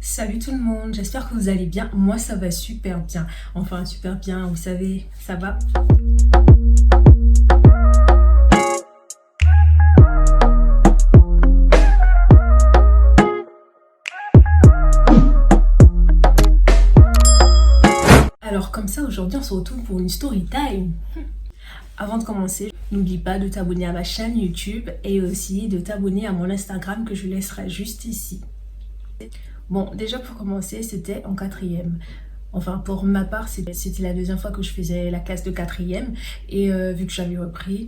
Salut tout le monde, j'espère que vous allez bien. Moi ça va super bien. Enfin super bien, vous savez, ça va. Alors comme ça aujourd'hui on se retrouve pour une story time. Avant de commencer, n'oublie pas de t'abonner à ma chaîne YouTube et aussi de t'abonner à mon Instagram que je laisserai juste ici. Bon, déjà pour commencer, c'était en quatrième. Enfin, pour ma part, c'était la deuxième fois que je faisais la classe de quatrième. Et vu que j'avais repris.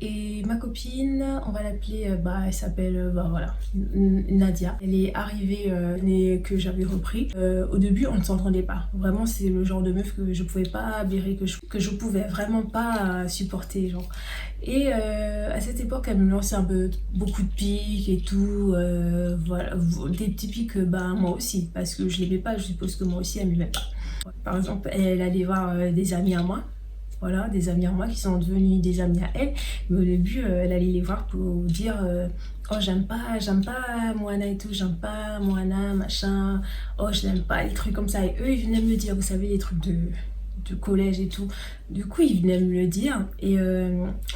Et ma copine, on va l'appeler, elle s'appelle, voilà, Nadia. Elle est arrivée l'année que j'avais repris. Au début, on ne s'entendait pas. Vraiment, c'est le genre de meuf que je pouvais pas blairer, que je pouvais vraiment pas supporter, genre. Et à cette époque, elle me lançait un peu beaucoup de piques et tout. Voilà, des petits piques, moi aussi, parce que je l'aimais pas, je suppose que moi aussi, elle m'aimait pas. Par exemple, elle allait voir des amis à moi. Voilà, des amis à moi qui sont devenus des amis à elle. Mais au début, elle allait les voir pour dire oh, j'aime pas Moana et tout, j'aime pas Moana, machin. Oh, je l'aime pas, les trucs comme ça. Et eux, ils venaient me dire, vous savez, les trucs de collège et tout. Du coup, ils venaient me le dire. Et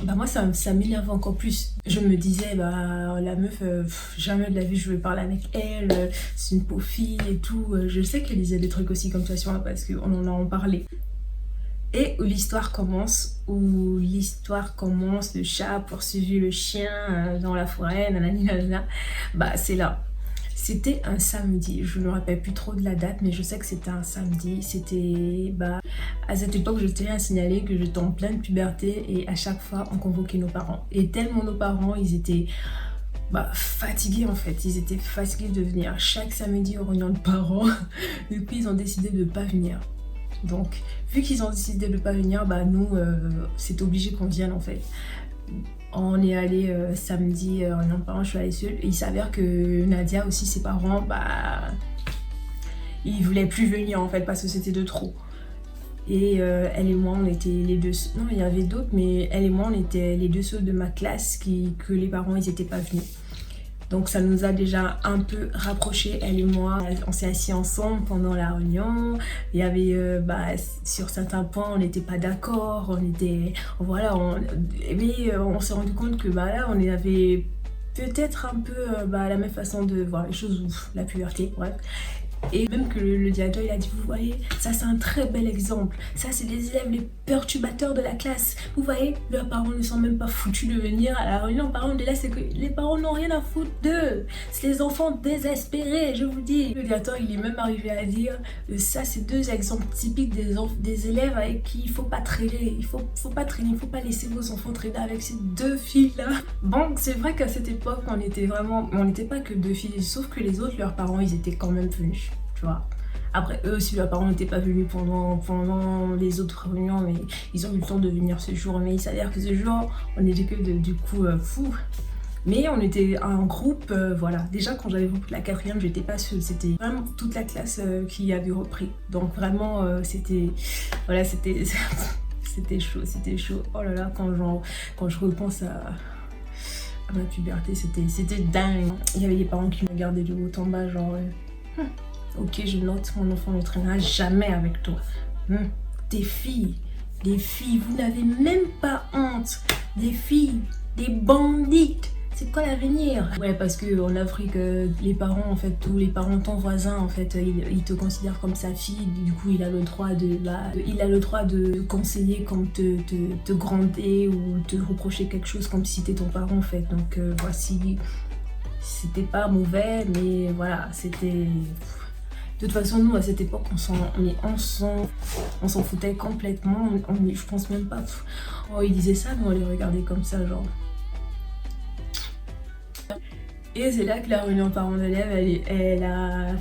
moi, ça m'énerve encore plus. Je me disais, la meuf, jamais de la vie, je vais parler avec elle. C'est une pauvre fille et tout. Je sais qu'elle disait des trucs aussi comme ça sur moi parce qu'on en a parlé. Et où l'histoire commence, le chat poursuivi le chien dans la forêt, nanana, c'est là. C'était un samedi, je ne me rappelle plus trop de la date, mais je sais que c'était un samedi. C'était, à cette époque, je tenais à signaler que j'étais en pleine puberté et à chaque fois, on convoquait nos parents. Et tellement nos parents, ils étaient fatigués en fait. Ils étaient fatigués de venir chaque samedi aux réunions de parents. Du coup, ils ont décidé de ne pas venir. Donc, vu qu'ils ont décidé de ne pas venir, nous, c'est obligé qu'on vienne en fait. On est allé samedi, non, je suis allée seule. Et il s'avère que Nadia aussi, ses parents, ils voulaient plus venir en fait parce que c'était de trop. Et elle et moi, on était les deux. Non, il y avait d'autres, mais elle et moi, on était les deux seuls de ma classe que les parents, ils n'étaient pas venus. Donc ça nous a déjà un peu rapprochés, elle et moi. On s'est assis ensemble pendant la réunion. Il y avait, sur certains points, on n'était pas d'accord. On s'est rendu compte que là, on avait peut-être un peu la même façon de voir les choses, la puberté, bref. Et même que le directeur il a dit, vous voyez, ça c'est un très bel exemple. Ça c'est les élèves les perturbateurs de la classe. Vous voyez, leurs parents ne sont même pas foutus de venir à la réunion. Par contre, là c'est que les parents n'ont rien à foutre d'eux. C'est les enfants désespérés, je vous dis. Le directeur il est même arrivé à dire, ça c'est deux exemples typiques des élèves avec qui il faut pas traîner. Il faut pas traîner, il faut pas laisser vos enfants traîner avec ces deux filles là. Bon, c'est vrai qu'à cette époque on n'était pas que deux filles, sauf que les autres, leurs parents ils étaient quand même venus. Tu vois. Après, eux aussi, leurs parents n'étaient pas venus pendant les autres réunions, mais ils ont eu le temps de venir ce jour. Mais il s'avère que ce jour, on était que du coup fous. Mais on était un groupe, voilà. Déjà, quand j'avais repris la quatrième, j'étais pas seule. C'était vraiment toute la classe qui avait repris. Donc vraiment, c'était c'était chaud. Oh là là, quand je repense à ma puberté, c'était dingue. Il y avait les parents qui me regardaient de haut en bas, genre... Ok, je note, mon enfant ne traînera jamais avec toi. Des filles, vous n'avez même pas honte. Des filles, des bandites. C'est quoi l'avenir? Ouais, parce qu'en Afrique, les parents, en fait, tous les parents, ton voisin, en fait, il te considère comme sa fille. Du coup, il a le droit de conseiller comme te gronder ou te reprocher quelque chose comme si c'était ton parent, en fait. Donc, voici, c'était pas mauvais, mais voilà, c'était... De toute façon, nous, à cette époque, on s'en foutait complètement. Je pense même pas... Oh, ils disaient ça, nous, on les regardait comme ça, genre... Et c'est là que la réunion parents d'élèves, elle a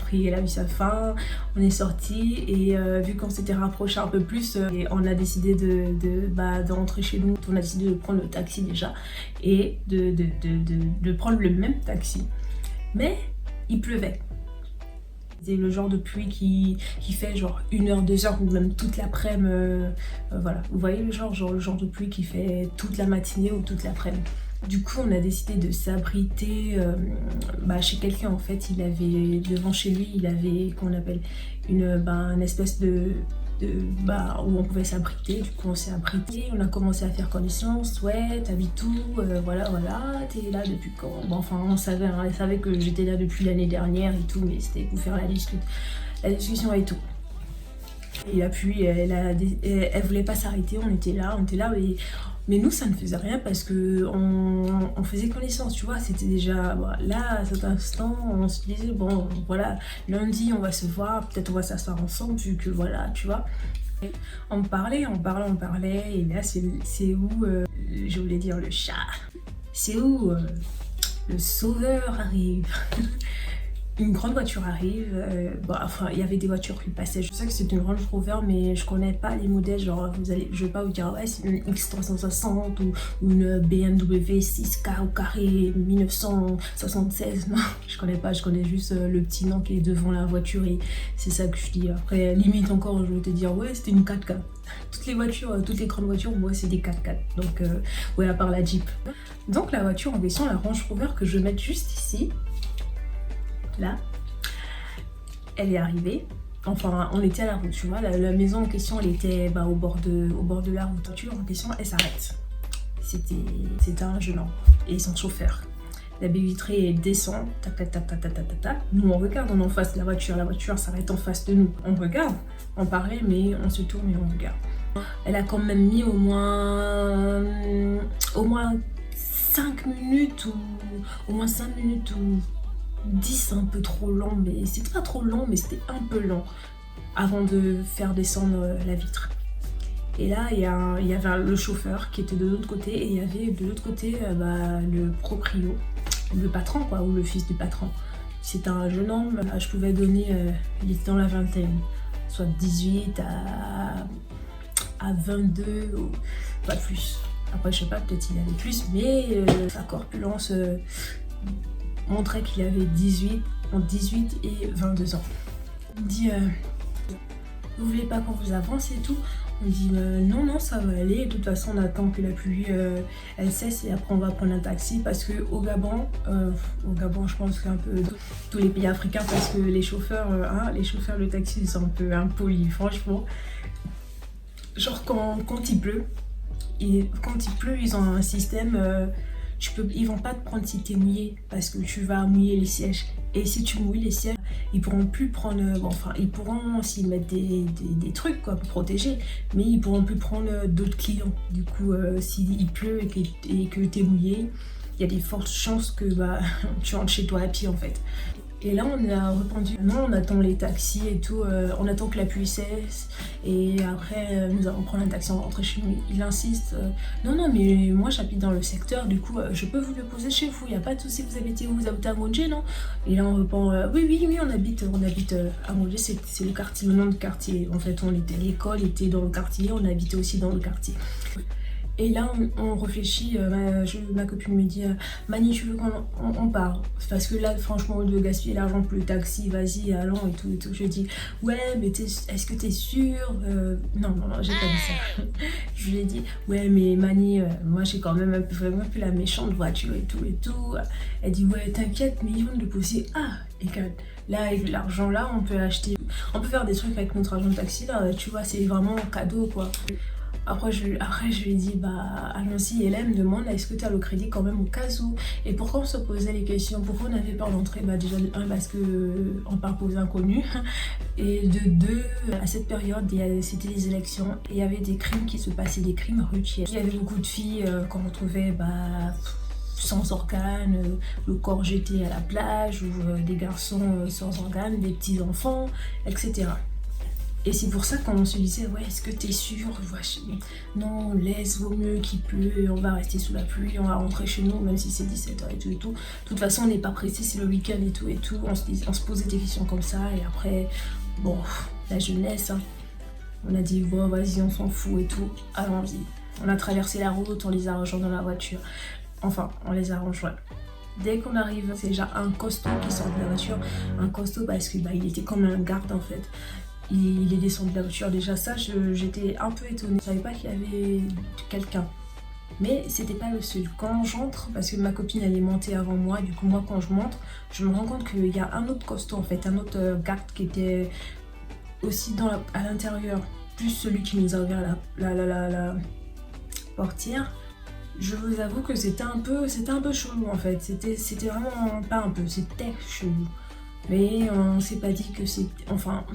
vu sa fin. On est sortis et vu qu'on s'était rapproché un peu plus, on a décidé de rentrer chez nous. On a décidé de prendre le taxi déjà et de prendre le même taxi. Mais il pleuvait. C'est le genre de pluie qui fait genre 1 heure, 2 heures ou même toute l'après-midi. Voilà, vous voyez le genre de pluie qui fait toute la matinée ou toute l'après-midi. Du coup, on a décidé de s'abriter chez quelqu'un. En fait, il avait devant chez lui, il avait qu'on appelle une espèce où on pouvait s'abriter. Du coup, on s'est abrité, on a commencé à faire connaissance. Ouais, t'habites où? Voilà, t'es là depuis quand? Bon, enfin, on savait, hein, elle savait que j'étais là depuis l'année dernière et tout, mais c'était pour faire la discussion et tout. Et puis, elle voulait pas s'arrêter, on était là, mais nous, ça ne faisait rien parce que on faisait connaissance, tu vois. C'était déjà, là, à cet instant, on se disait, bon, voilà, lundi, on va se voir, peut-être on va s'asseoir ensemble, vu que, voilà, tu vois. On parlait, et là, c'est où, je voulais dire le chat, c'est où le sauveur arrive. Une grande voiture arrive, il y avait des voitures qui passaient. Je sais que c'est une Range Rover, mais je connais pas les modèles. Genre, je vais pas vous dire, ouais, c'est une X360 ou une BMW 6K au carré 1976. Non, je connais pas, je connais juste le petit nom qui est devant la voiture et c'est ça que je dis. Après, limite encore, je vais te dire, ouais, c'était une 4K. Toutes les voitures, toutes les grandes voitures, moi, c'est des 4x4. Donc, ouais, à part la Jeep. Donc, la voiture en question, la Range Rover que je vais mettre juste ici. Là, elle est arrivée. Enfin, on était à la route, tu vois. La maison en question, elle était au bord de la route. La voiture en question, elle s'arrête. C'était un jeune homme et son chauffeur. La baie vitrée, elle descend. Tac, tac, tac, tac, tac, tac, tac. Nous, on regarde, on est en face de la voiture. La voiture s'arrête en face de nous. On regarde, on parlait, mais on se tourne et on regarde. Elle a quand même mis au moins 5 minutes ou 10, un peu trop long, mais c'était pas trop long, mais c'était un peu long avant de faire descendre la vitre. Et là, il y avait le chauffeur qui était de l'autre côté et il y avait de l'autre côté le proprio, le patron quoi, ou le fils du patron. C'était un jeune homme, je pouvais donner, il était dans la vingtaine, soit 18 à 22, ou pas plus. Après, je sais pas, peut-être il avait plus, mais sa corpulence montrait qu'il avait entre 18 et 22 ans. Il me dit, vous voulez pas qu'on vous avance et tout? On dit, non, ça va aller. De toute façon, on attend que la pluie elle cesse et après on va prendre un taxi parce que au Gabon, je pense qu'un peu tous les pays africains, parce que les chauffeurs de taxi, ils sont un peu impolis, franchement. Genre quand il pleut, ils ont un système. Ils vont pas te prendre si t'es mouillé parce que tu vas mouiller les sièges. Et si tu mouilles les sièges, ils pourront plus prendre. Ils pourront s'y mettre des trucs quoi pour protéger, mais ils pourront plus prendre d'autres clients. Du coup, s'il pleut et que t'es mouillé, il y a des fortes chances que tu rentres chez toi à pied en fait. Et là, on a répondu non, on attend les taxis et tout, on attend que la pluie cesse et après nous allons prendre un taxi, on va rentrer chez nous. Il insiste, non, mais moi j'habite dans le secteur, du coup je peux vous le poser chez vous, il n'y a pas de souci, vous habitez où? Vous habitez à Monje, non? Et là on répond oui, on habite à Monje, c'est le quartier, le nom de quartier. En fait, l'école était dans le quartier, on habitait aussi dans le quartier. Et là, on réfléchit, ma copine me dit Mani, tu veux qu'on part? Parce que là, franchement, au lieu de gaspiller l'argent pour le taxi, vas-y, allons et tout. Je dis ouais, mais est-ce que t'es sûre? Non, j'ai pas dit ça. Je lui ai dit ouais, mais Mani, moi j'ai quand même vraiment un peu la méchante voiture et tout. Elle dit ouais, t'inquiète, mais ils vont le poser. Ah, et là, avec l'argent là, on peut faire des trucs avec notre argent de taxi là, tu vois, c'est vraiment un cadeau quoi. Après, je lui ai dit, allons-y. Et là, elle me demande, est-ce que tu as le crédit quand même au cas où? Et pourquoi on se posait les questions? Pourquoi on avait peur d'entrer? Déjà, de 1, parce qu'on parle aux inconnus. Et de 2, à cette période, c'était les élections. Et il y avait des crimes qui se passaient, des crimes routiers. Il y avait beaucoup de filles qu'on retrouvait sans organes, le corps jeté à la plage, ou des garçons sans organes, des petits enfants, etc. Et c'est pour ça qu'on se disait, ouais, est-ce que t'es sûre? Non, laisse, vaut mieux qu'il pleut, on va rester sous la pluie, on va rentrer chez nous, même si c'est 17h et tout. De toute façon, on n'est pas pressé, c'est le week-end et tout. On se posait des questions comme ça, et après, la jeunesse, hein, on a dit, bon, vas-y, on s'en fout et tout, allons-y. On a traversé la route, on les a rejoints dans la voiture. Enfin, on les a rejoints. Dès qu'on arrive, c'est déjà un costaud qui sort de la voiture. Un costaud parce que il était comme un garde en fait. Il est descendu de la voiture. Déjà ça, j'étais un peu étonnée. Je savais pas qu'il y avait quelqu'un. Mais c'était pas le seul. Quand j'entre, parce que ma copine elle est montée avant moi, du coup moi quand je monte, je me rends compte qu'il y a un autre costaud en fait, un autre garde qui était aussi à l'intérieur, plus celui qui nous a ouvert la portière. Je vous avoue que c'était un peu chelou en fait, c'était vraiment pas un peu, c'était chelou. Mais on s'est pas dit que c'est... Enfin,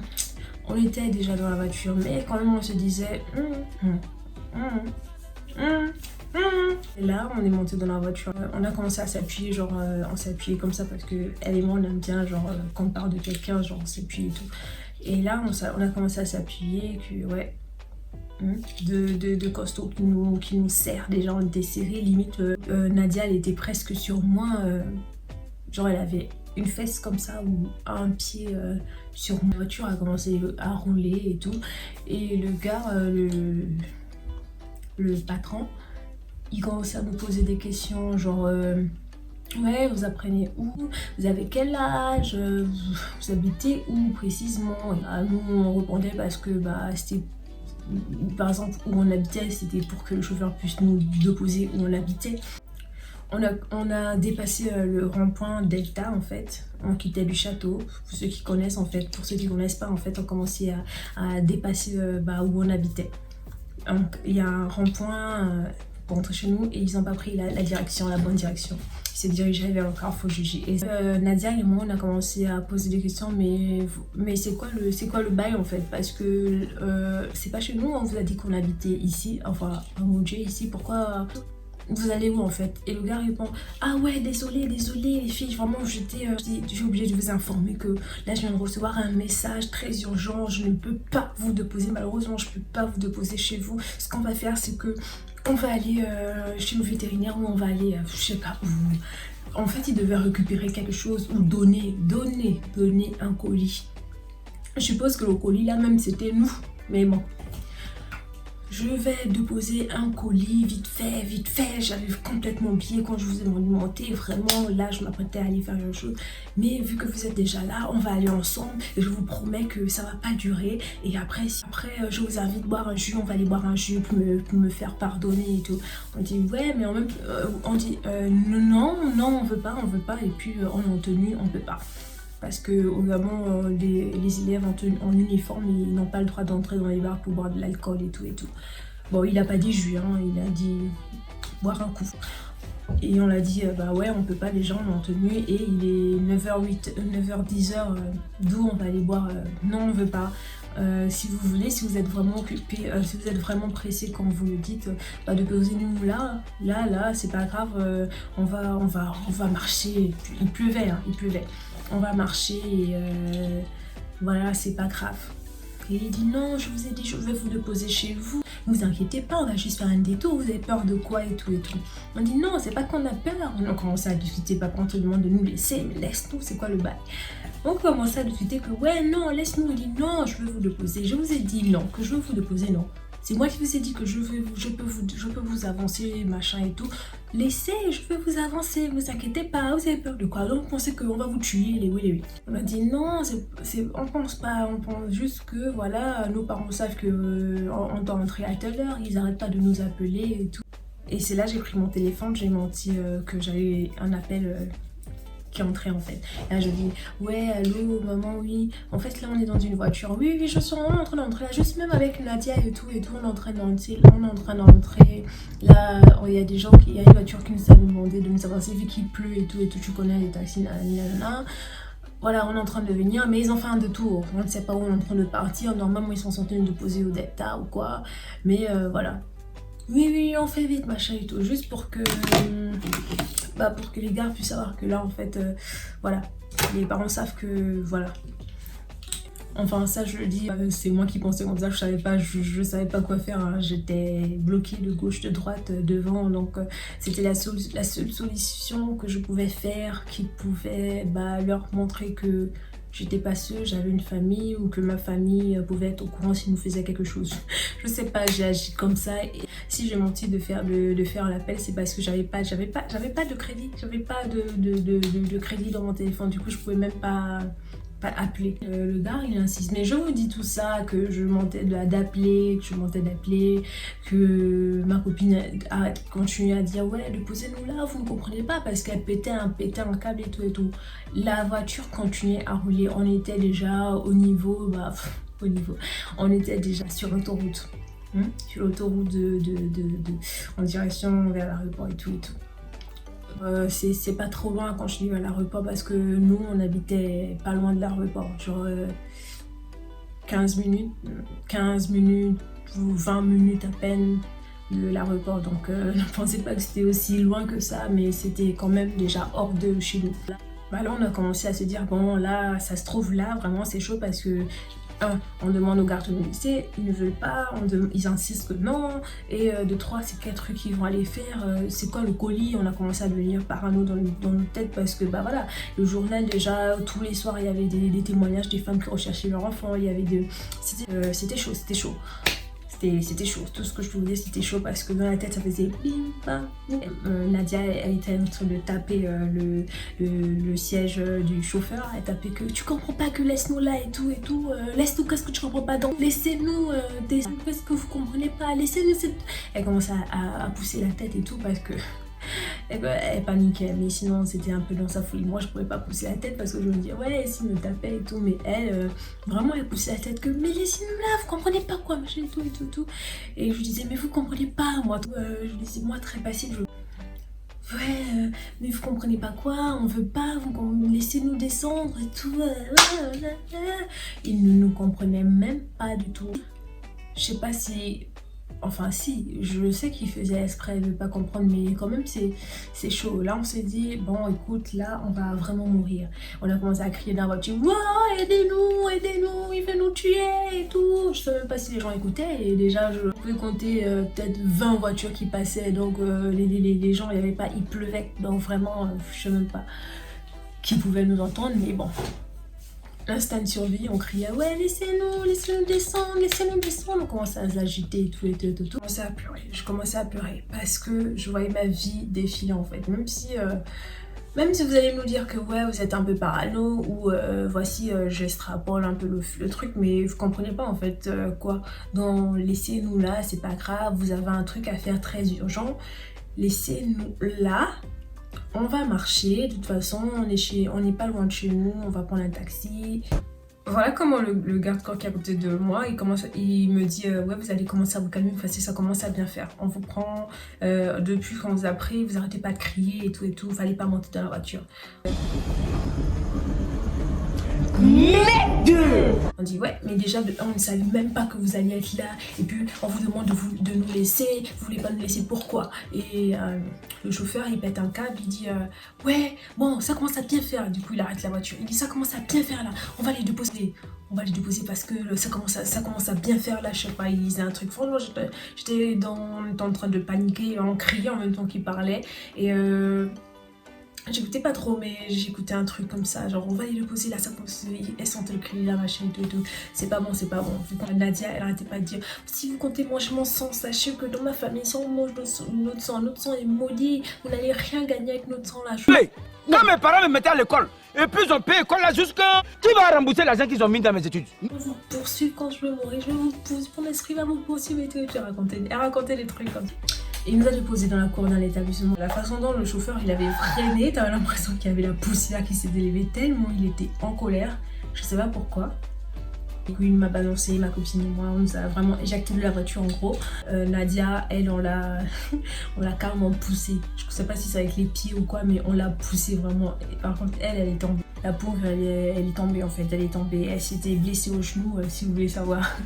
on était déjà dans la voiture, mais quand même on se disait... Et là, on est monté dans la voiture. On a commencé à s'appuyer, genre on s'est appuyé comme ça parce que elle et moi on aime bien, genre quand on parle de quelqu'un, genre on s'appuie et tout. Et là, on a commencé à s'appuyer, que ouais, de costaud qui nous serrent. Déjà, on était serrés, limite Nadia elle était presque sur moi, genre elle avait une fesse comme ça ou un pied sur ma voiture, a commencé à rouler et tout. Et le gars, le patron, il commençait à nous poser des questions genre ouais, vous apprenez où, vous avez quel âge, vous habitez où précisément. Et nous on répondait parce que bah c'était, par exemple où on habitait, c'était pour que le chauffeur puisse nous déposer où on habitait. On a dépassé le rond-point Delta en fait, on quittait du château, pour ceux qui connaissent en fait, pour ceux qui ne connaissent pas en fait, on commençait à dépasser où on habitait. Donc il y a un rond-point pour rentrer chez nous et ils n'ont pas pris la bonne direction. Ils se dirigeaient vers le Carrefour Jugi. Et Nadia et moi on a commencé à poser des questions, mais c'est quoi le bail en fait, parce que c'est pas chez nous, on vous a dit qu'on habitait ici, enfin à Moudjé ici, pourquoi vous allez où en fait? Et le gars répond, ah ouais, désolé les filles, vraiment j'ai oublié de vous informer que là je viens de recevoir un message très urgent, je ne peux pas vous déposer, malheureusement je peux pas vous déposer chez vous. Ce qu'on va faire c'est que on va aller chez le vétérinaire ou on va aller je sais pas où. En fait il devait récupérer quelque chose ou donner un colis. Je suppose que le colis là même c'était nous, mais bon. Je vais déposer un colis vite fait, j'avais complètement oublié quand je vous ai demandé, vraiment là je m'apprêtais à aller faire quelque chose, mais vu que vous êtes déjà là, on va aller ensemble et je vous promets que ça va pas durer. Et après je vous invite à boire un jus, on va aller boire un jus pour me faire pardonner et tout. On dit ouais, mais en même on dit non on veut pas, et puis on est en tenue, on peut pas. Parce que au Gabon, les élèves en uniforme, ils n'ont pas le droit d'entrer dans les bars pour boire de l'alcool et tout et tout. Bon, il a pas dit jus, hein, il a dit boire un coup. Et on l'a dit, bah ouais, on peut pas, les gens en tenue. Et il est 9h10, d'où on va aller boire. Non, on veut pas. Si vous voulez, si vous êtes vraiment occupé, si vous êtes vraiment pressé quand vous le dites, de poser nous là, c'est pas grave, on va marcher. Il pleuvait, hein, il pleuvait. On va marcher et voilà, c'est pas grave. Et il dit non, je vous ai dit, je vais vous déposer chez vous. Ne vous inquiétez pas, on va juste faire un détour. Vous avez peur de quoi et tout et tout. On dit non, c'est pas qu'on a peur. On a commencé à discuter, papa on te demande de nous laisser, mais laisse-nous, c'est quoi le bail? On commençait à discuter que ouais, non, laisse-nous. Il dit non, je veux vous déposer. Je vous ai dit non, que je veux vous déposer, non. C'est moi qui vous ai dit que je peux vous avancer, machin et tout. Laissez, je peux vous avancer, vous inquiétez pas, vous avez peur de quoi? Donc vous pensez qu'on va vous tuer, les oui. On a dit non, on pense pas, on pense juste que voilà, nos parents savent que on doit rentrer à telle heure, ils arrêtent pas de nous appeler et tout. Et c'est là j'ai pris mon téléphone, j'ai menti que j'avais un appel qui entrait en fait. Et là je dis ouais allô maman, oui en fait là on est dans une voiture, oui je suis en train d'entrer là, juste même avec Nadia et tout on est en train d'entrer là, il y a des gens il y a une voiture qui nous a demandé de nous avancer vu qu'il pleut et tout tu connais les taxis voilà, on est en train de venir, mais ils ont fait un détour. On ne sait pas où on est en train de partir. Normalement, ils sont censés nous poser au Delta ou quoi. Mais voilà. Oui, on fait vite, machin et tout. Juste pour que les gars puissent savoir que là, en fait, voilà. Les parents savent que, voilà. Enfin, ça, je le dis, c'est moi qui pensais comme ça. Je savais pas quoi faire. Hein. J'étais bloquée de gauche, de droite, devant. Donc, c'était la seule solution que je pouvais faire qui pouvait leur montrer que j'étais pas seule, j'avais une famille ou que ma famille pouvait être au courant s'ils nous faisaient quelque chose. Je sais pas, j'ai agi comme ça. Et si j'ai menti de faire l'appel, c'est parce que j'avais pas de crédit, j'avais pas de crédit dans mon téléphone. Du coup, je pouvais même pas pas appeler. Le gars il insiste, mais je vous dis tout ça, que je mentais d'appeler, que ma copine a continué à dire ouais déposez-nous là, vous ne comprenez pas, parce qu'elle pétait un câble et tout. La voiture continuait à rouler, on était déjà au niveau, on était déjà sur l'autoroute. Sur l'autoroute en direction vers l'aéroport et tout. C'est pas trop loin quand je dis à l'aéroport, parce que nous on habitait pas loin de l'aéroport, genre 15 minutes ou 20 minutes à peine de l'aéroport, donc ne pensez pas que c'était aussi loin que ça, mais c'était quand même déjà hors de chez nous. Là on a commencé à se dire bon là ça se trouve là vraiment c'est chaud, parce que on demande aux gardes de lycée, ils ne veulent pas, ils insistent que non, et de 3 c'est quel truc qu'ils vont aller faire, c'est quoi le colis. On a commencé à devenir parano dans nos têtes, parce que bah voilà, le journal déjà tous les soirs il y avait des témoignages des femmes qui recherchaient leur enfant, il y avait c'était chaud. C'était chaud, tout ce que je pouvais dire c'était chaud, parce que dans la tête ça faisait bim bam. Nadia elle était en train de taper le siège du chauffeur, elle tapait que tu comprends pas, que laisse-nous là et tout, laisse-nous, qu'est-ce que tu comprends pas, donc laissez-nous, qu'est-ce que vous comprenez pas, laissez-nous. Elle commençait à pousser la tête et tout, parce que elle paniquait, mais sinon c'était un peu dans sa folie. Moi je pouvais pas pousser la tête, parce que je me disais ouais s'il me tapait et tout, mais elle vraiment elle poussait la tête que mais laissez-nous là, vous comprenez pas quoi, machin et tout, et je lui disais mais vous comprenez pas, moi je lui disais moi très passive, mais vous comprenez pas quoi, on veut pas, vous laissez-nous descendre et tout. Il ne nous comprenait même pas du tout. Je sais pas si... Enfin si, je sais qu'il faisait exprès de ne pas comprendre, mais quand même c'est chaud. Là on s'est dit, bon écoute, là on va vraiment mourir. On a commencé à crier dans la voiture, wow, aidez-nous, il veut nous tuer et tout. Je sais même pas si les gens écoutaient, et déjà je pouvais compter peut-être 20 voitures qui passaient, donc les gens, il n'y avait pas, il pleuvait, donc vraiment je sais même pas qui pouvait nous entendre, mais bon. Instinct de survie, on criait ouais laissez-nous descendre, on commençait à s'agiter et tout. Je commençais à pleurer parce que je voyais ma vie défiler en fait, même si vous allez nous dire que ouais vous êtes un peu parano, ou voici j'extrapole un peu le truc, mais vous comprenez pas en fait quoi. Donc laissez-nous là, c'est pas grave, vous avez un truc à faire très urgent, laissez-nous là. On va marcher, de toute façon, on n'est pas loin de chez nous, on va prendre un taxi. Voilà comment le garde-corps qui est à côté de moi, il me dit ouais vous allez commencer à vous calmer, ça commence à bien faire. On vous prend, depuis qu'on vous a pris, vous arrêtez pas de crier et tout, fallait pas monter dans la voiture. On dit ouais mais déjà on ne savait même pas que vous alliez être là, et puis on vous demande de nous laisser, vous voulez pas nous laisser, pourquoi? Et le chauffeur il pète un câble, il dit ouais bon ça commence à bien faire, du coup il arrête la voiture, il dit ça commence à bien faire là, on va les déposer parce que ça commence à bien faire là, je sais pas, il disait un truc. Franchement j'étais en train de paniquer, en criant en même temps qu'il parlait, et j'écoutais pas trop, mais j'écoutais un truc comme ça, genre on va aller le poser là, ça commence, elle sentait le cri, la machin et tout, c'est pas bon. Nadia elle arrêtait pas de dire si vous comptez manger mon sang, sachez que dans ma famille si on mange notre sang est maudit, vous n'allez rien gagner avec notre sang là. Hey, quand mes parents me mettaient à l'école, et puis ils ont payé l'école là jusqu'à... Qui va rembourser l'argent qu'ils ont mis dans mes études? Je vais vous poursuivre quand je vais mourir, je vais vous poursuivre, mon esprit va vous poursuivre et tout. Elle racontait des trucs comme ça. Il nous a déposé dans la cour d'un établissement. La façon dont le chauffeur il avait freiné, t'avais l'impression qu'il y avait la poussière qui s'était levée, tellement il était en colère. Je sais pas pourquoi. Du coup il m'a balancé, ma copine et moi, on nous a vraiment éjecté de la voiture en gros. Nadia, elle, on l'a carrément poussée. Je sais pas si c'est avec les pieds ou quoi, mais on l'a poussée vraiment. Et par contre elle est tombée. La pauvre elle est tombée en fait, elle s'était blessée au genou si vous voulez savoir.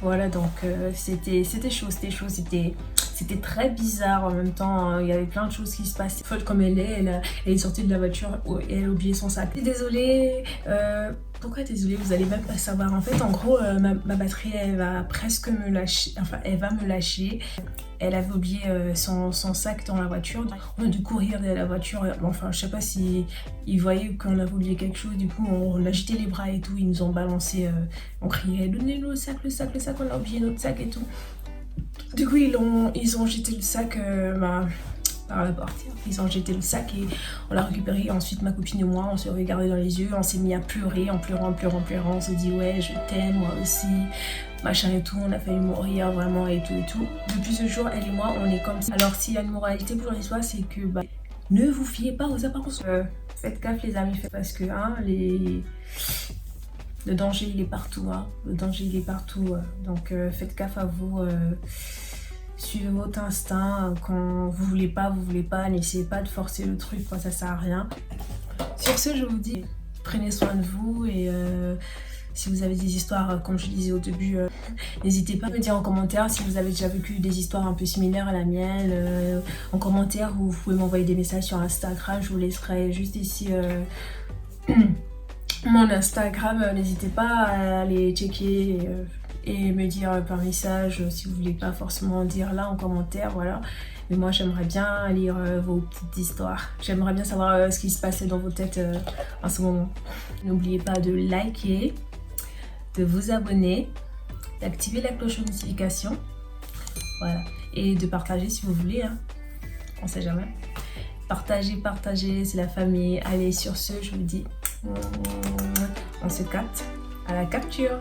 Voilà, donc c'était chaud, c'était très bizarre en même temps, il y avait plein de choses qui se passaient. Folle comme elle est sortie de la voiture et elle a oublié son sac. Désolée, pourquoi désolée, vous allez même pas savoir. En fait, en gros, ma batterie elle va presque me lâcher, enfin elle va me lâcher. Elle avait oublié son sac dans la voiture. On a dû courir derrière la voiture. Enfin, je sais pas si ils voyaient qu'on avait oublié quelque chose. Du coup, on agitait les bras et tout. Ils nous ont balancé. On criait donnez-nous le sac, on a oublié notre sac et tout. Du coup, ils ont jeté le sac. par la portière. Ils ont jeté le sac et on l'a récupéré. Ensuite, ma copine et moi, on s'est regardé dans les yeux, on s'est mis à pleurer, en pleurant. On se dit ouais, je t'aime, moi aussi, machin et tout. On a failli mourir vraiment et tout et tout. Depuis ce jour, elle et moi, on est comme ça. Alors s'il y a une moralité pour l'histoire, c'est que ne vous fiez pas aux apparences. Faites gaffe les amis, parce que le danger il est partout, le danger il est partout. Donc faites gaffe à vous. Suivez votre instinct, quand vous voulez pas, n'essayez pas de forcer le truc, ça sert à rien. Sur ce, je vous dis, prenez soin de vous et si vous avez des histoires, comme je disais au début, n'hésitez pas à me dire en commentaire si vous avez déjà vécu des histoires un peu similaires à la mienne, en commentaire, ou vous pouvez m'envoyer des messages sur Instagram, je vous laisserai juste ici mon Instagram, n'hésitez pas à aller checker et me dire par message si vous voulez pas forcément dire là en commentaire, voilà. Mais moi j'aimerais bien lire vos petites histoires. J'aimerais bien savoir ce qui se passait dans vos têtes en ce moment. N'oubliez pas de liker, de vous abonner, d'activer la cloche de notification, voilà. Et de partager si vous voulez, on sait jamais. Partagez, c'est la famille. Allez, sur ce, je vous dis, on se capte à la capture.